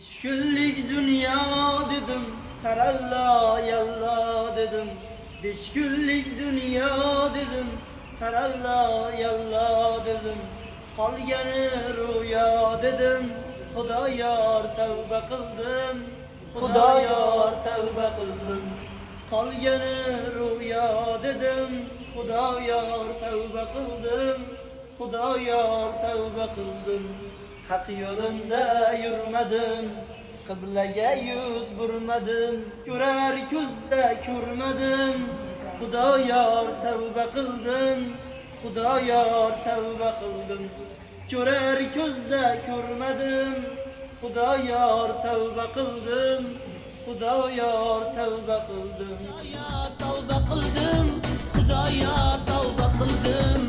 Beş günlük dünya dedim, taralla yalla dedim. Beş günlük dünya dedim, taralla yalla dedim. Qolgani rüya dedim, Xudoyor tavba qildim, Xudoyor tavba qildim. Qolgani rüya dedim, Xudoyor tavba qildim, Xudoyor tavba qildim. Hak yolunda yürümedim, kıblege yüz burmadım, görer gözde görmedim. Xudoyor tavba qildim, Xudoyor tavba qildim. Görer gözde görmedim, Xudoyor tavba qildim, Xudoyor tavba qildim. Xudoya tavba qildim, Xudoya tavba qildim.